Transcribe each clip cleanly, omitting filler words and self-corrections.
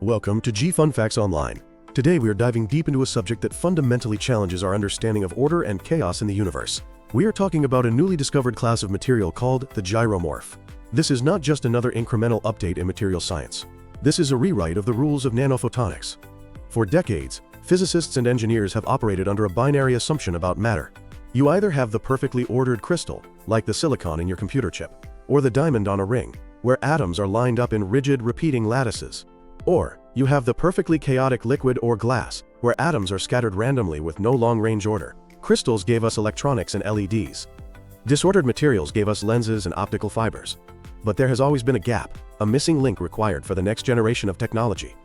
Welcome to G Fun Facts Online. Today we are diving deep into a subject that fundamentally challenges our understanding of order and chaos in the universe. We are talking about a newly discovered class of material called the gyromorph. This is not just another incremental update in material science. This is a rewrite of the rules of nanophotonics. For decades, physicists and engineers have operated under a binary assumption about matter. You either have the perfectly ordered crystal, like the silicon in your computer chip, or the diamond on a ring, where atoms are lined up in rigid, repeating lattices. Or, you have the perfectly chaotic liquid or glass, where atoms are scattered randomly with no long-range order. Crystals gave us electronics and LEDs. Disordered materials gave us lenses and optical fibers. But there has always been a gap, a missing link required for the next generation of technology.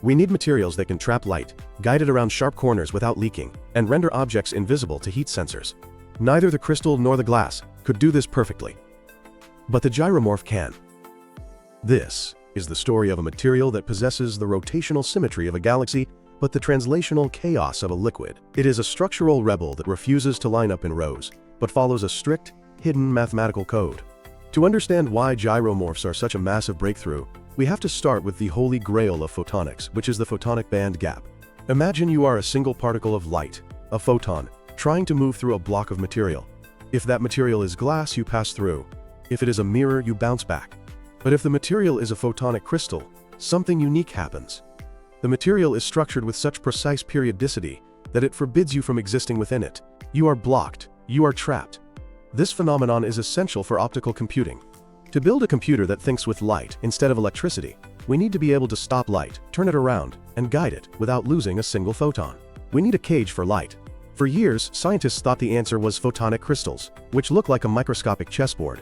We need materials that can trap light, guide it around sharp corners without leaking, and render objects invisible to heat sensors. Neither the crystal nor the glass could do this perfectly. But the gyromorph can. This is the story of a material that possesses the rotational symmetry of a galaxy, but the translational chaos of a liquid. It is a structural rebel that refuses to line up in rows, but follows a strict, hidden mathematical code. To understand why gyromorphs are such a massive breakthrough, we have to start with the holy grail of photonics, which is the photonic band gap. Imagine you are a single particle of light, a photon, trying to move through a block of material. If that material is glass, you pass through. If it is a mirror, you bounce back. But if the material is a photonic crystal, something unique happens. The material is structured with such precise periodicity that it forbids you from existing within it. You are blocked. You are trapped. This phenomenon is essential for optical computing. To build a computer that thinks with light instead of electricity, we need to be able to stop light, turn it around, and guide it without losing a single photon. We need a cage for light. For years, scientists thought the answer was photonic crystals, which look like a microscopic chessboard.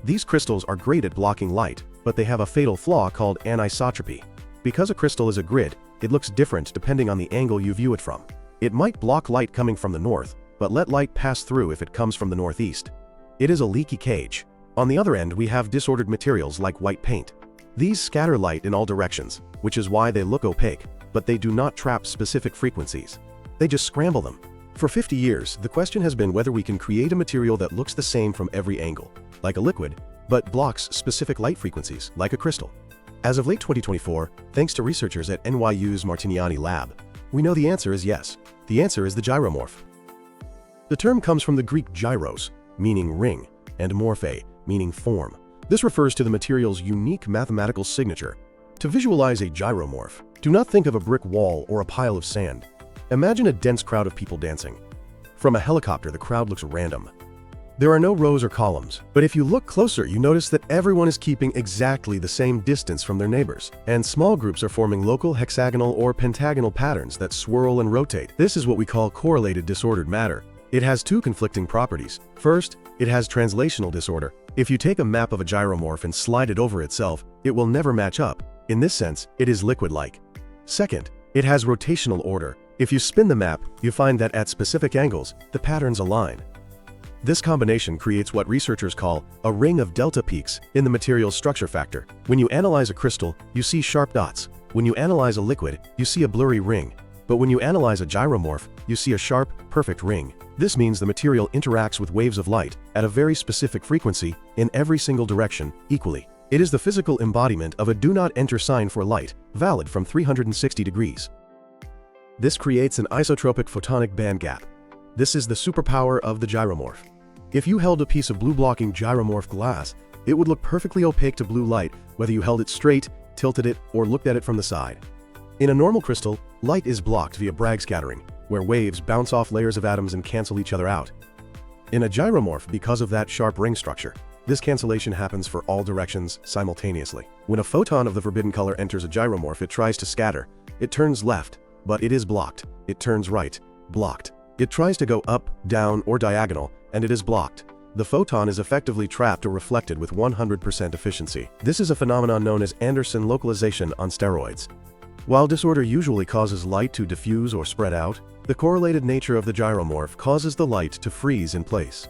These crystals are great at blocking light, but they have a fatal flaw called anisotropy. Because a crystal is a grid, it looks different depending on the angle you view it from. It might block light coming from the north, but let light pass through if it comes from the northeast. It is a leaky cage. On the other end, we have disordered materials like white paint. These scatter light in all directions, which is why they look opaque, but they do not trap specific frequencies. They just scramble them. For 50 years, the question has been whether we can create a material that looks the same from every angle, like a liquid, but blocks specific light frequencies, like a crystal. As of late 2024, thanks to researchers at NYU's Martiniani lab, we know the answer is yes. The answer is the gyromorph. The term comes from the Greek gyros, meaning ring, and morphe, meaning form. This refers to the material's unique mathematical signature. To visualize a gyromorph, do not think of a brick wall or a pile of sand. Imagine a dense crowd of people dancing. From a helicopter, the crowd looks random. There are no rows or columns, but if you look closer, you notice that everyone is keeping exactly the same distance from their neighbors, and small groups are forming local hexagonal or pentagonal patterns that swirl and rotate. This is what we call correlated disordered matter. It has two conflicting properties. First, it has translational disorder. If you take a map of a gyromorph and slide it over itself, it will never match up. In this sense, it is liquid-like. Second, it has rotational order. If you spin the map, you find that at specific angles, the patterns align. This combination creates what researchers call a ring of delta peaks in the material's structure factor. When you analyze a crystal, you see sharp dots. When you analyze a liquid, you see a blurry ring. But when you analyze a gyromorph, you see a sharp, perfect ring. This means the material interacts with waves of light at a very specific frequency in every single direction equally. It is the physical embodiment of a do not enter sign for light, valid from 360 degrees. This creates an isotropic photonic band gap. This is the superpower of the gyromorph. If you held a piece of blue-blocking gyromorph glass, it would look perfectly opaque to blue light, whether you held it straight, tilted it, or looked at it from the side. In a normal crystal, light is blocked via Bragg scattering, where waves bounce off layers of atoms and cancel each other out. In a gyromorph, because of that sharp ring structure, this cancellation happens for all directions simultaneously. When a photon of the forbidden color enters a gyromorph, it tries to scatter. It turns left, but it is blocked. It turns right, blocked. It tries to go up, down, or diagonal, and it is blocked. The photon is effectively trapped or reflected with 100% efficiency. This is a phenomenon known as Anderson localization on steroids. While disorder usually causes light to diffuse or spread out, the correlated nature of the gyromorph causes the light to freeze in place.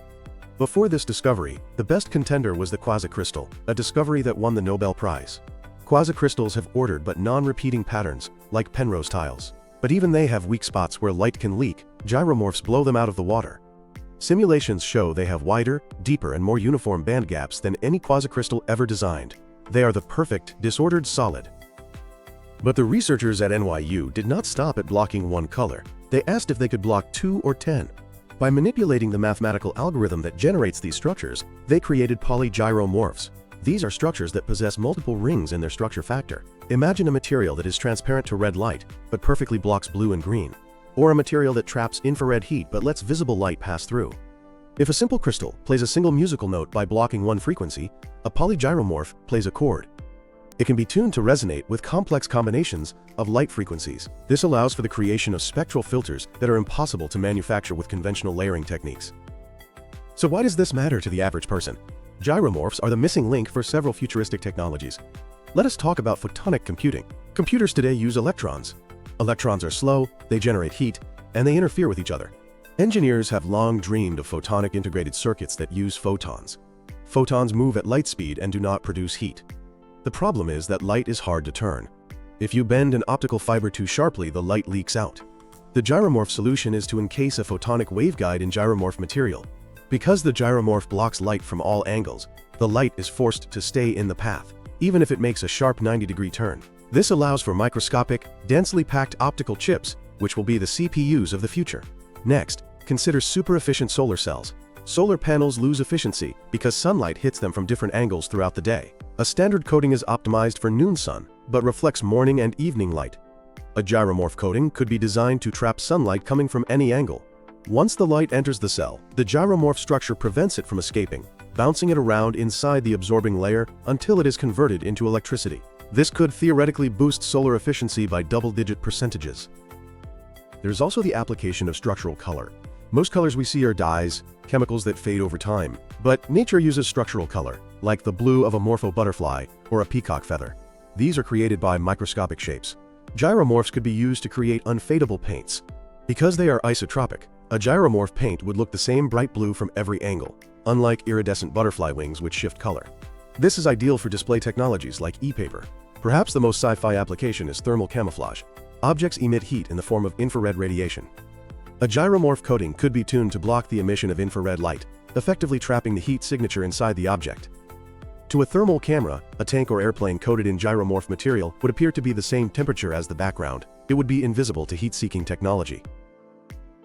Before this discovery, the best contender was the quasicrystal, a discovery that won the Nobel Prize. Quasicrystals have ordered but non-repeating patterns, like Penrose tiles. But even they have weak spots where light can leak. Gyromorphs blow them out of the water. Simulations show they have wider, deeper, and more uniform band gaps than any quasicrystal ever designed. They are the perfect, disordered solid. But the researchers at NYU did not stop at blocking one color. They asked if they could block 2 or 10. By manipulating the mathematical algorithm that generates these structures, they created polygyromorphs. These are structures that possess multiple rings in their structure factor. Imagine a material that is transparent to red light, but perfectly blocks blue and green. Or a material that traps infrared heat but lets visible light pass through. If a simple crystal plays a single musical note by blocking one frequency, a polygyromorph plays a chord. It can be tuned to resonate with complex combinations of light frequencies. This allows for the creation of spectral filters that are impossible to manufacture with conventional layering techniques. So why does this matter to the average person? Gyromorphs are the missing link for several futuristic technologies. Let us talk about photonic computing. Computers today use electrons. Electrons are slow, they generate heat, and they interfere with each other. Engineers have long dreamed of photonic integrated circuits that use photons. Photons move at light speed and do not produce heat. The problem is that light is hard to turn. If you bend an optical fiber too sharply, the light leaks out. The gyromorph solution is to encase a photonic waveguide in gyromorph material. Because the gyromorph blocks light from all angles, the light is forced to stay in the path, even if it makes a sharp 90-degree turn. This allows for microscopic, densely packed optical chips, which will be the CPUs of the future. Next, consider super-efficient solar cells. Solar panels lose efficiency because sunlight hits them from different angles throughout the day. A standard coating is optimized for noon sun, but reflects morning and evening light. A gyromorph coating could be designed to trap sunlight coming from any angle. Once the light enters the cell, the gyromorph structure prevents it from escaping, bouncing it around inside the absorbing layer until it is converted into electricity. This could theoretically boost solar efficiency by double-digit percentages. There's also the application of structural color. Most colors we see are dyes, chemicals that fade over time, but nature uses structural color, like the blue of a morpho butterfly or a peacock feather. These are created by microscopic shapes. Gyromorphs could be used to create unfadable paints. Because they are isotropic, a gyromorph paint would look the same bright blue from every angle, unlike iridescent butterfly wings which shift color. This is ideal for display technologies like e-paper. Perhaps the most sci-fi application is thermal camouflage. Objects emit heat in the form of infrared radiation. A gyromorph coating could be tuned to block the emission of infrared light, effectively trapping the heat signature inside the object. To a thermal camera, a tank or airplane coated in gyromorph material would appear to be the same temperature as the background. It would be invisible to heat-seeking technology.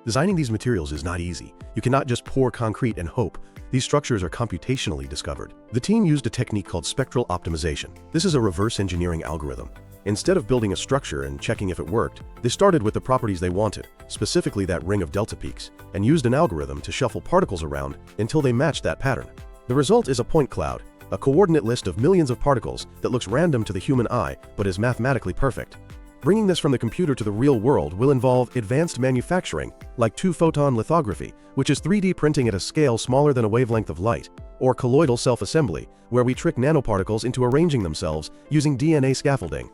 Designing these materials is not easy. You cannot just pour concrete and hope. These structures are computationally discovered. The team used a technique called spectral optimization. This is a reverse engineering algorithm. Instead of building a structure and checking if it worked, they started with the properties they wanted, specifically that ring of delta peaks, and used an algorithm to shuffle particles around until they matched that pattern. The result is a point cloud, a coordinate list of millions of particles that looks random to the human eye but is mathematically perfect. Bringing this from the computer to the real world will involve advanced manufacturing, like 2-photon lithography, which is 3D printing at a scale smaller than a wavelength of light, or colloidal self-assembly, where we trick nanoparticles into arranging themselves using DNA scaffolding.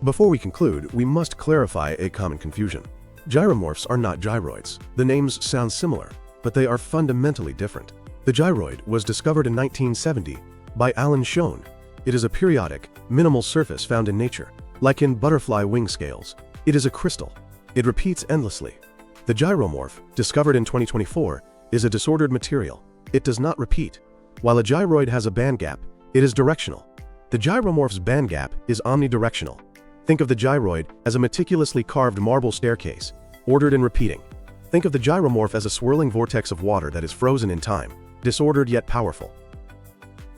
Before we conclude, we must clarify a common confusion. Gyromorphs are not gyroids. The names sound similar, but they are fundamentally different. The gyroid was discovered in 1970 by Alan Schoen. It is a periodic, minimal surface found in nature, like in butterfly wing scales. It is a crystal. It repeats endlessly. The gyromorph, discovered in 2024, is a disordered material. It does not repeat. While a gyroid has a bandgap, it is directional. The gyromorph's bandgap is omnidirectional. Think of the gyroid as a meticulously carved marble staircase, ordered and repeating. Think of the gyromorph as a swirling vortex of water that is frozen in time, disordered yet powerful.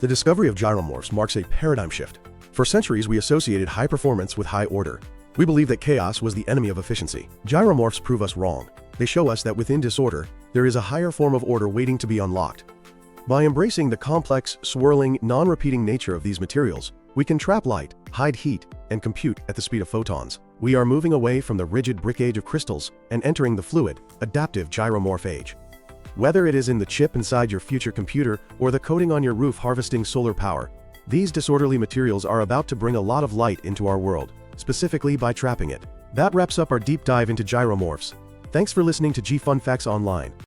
The discovery of gyromorphs marks a paradigm shift. For centuries, we associated high performance with high order. We believe that chaos was the enemy of efficiency. Gyromorphs prove us wrong. They show us that within disorder, there is a higher form of order waiting to be unlocked. By embracing the complex, swirling, non-repeating nature of these materials, we can trap light, hide heat, and compute at the speed of photons. We are moving away from the rigid brick age of crystals and entering the fluid, adaptive gyromorph age. Whether it is in the chip inside your future computer or the coating on your roof harvesting solar power, these disorderly materials are about to bring a lot of light into our world, specifically by trapping it. That wraps up our deep dive into gyromorphs. Thanks for listening to G Fun Facts Online.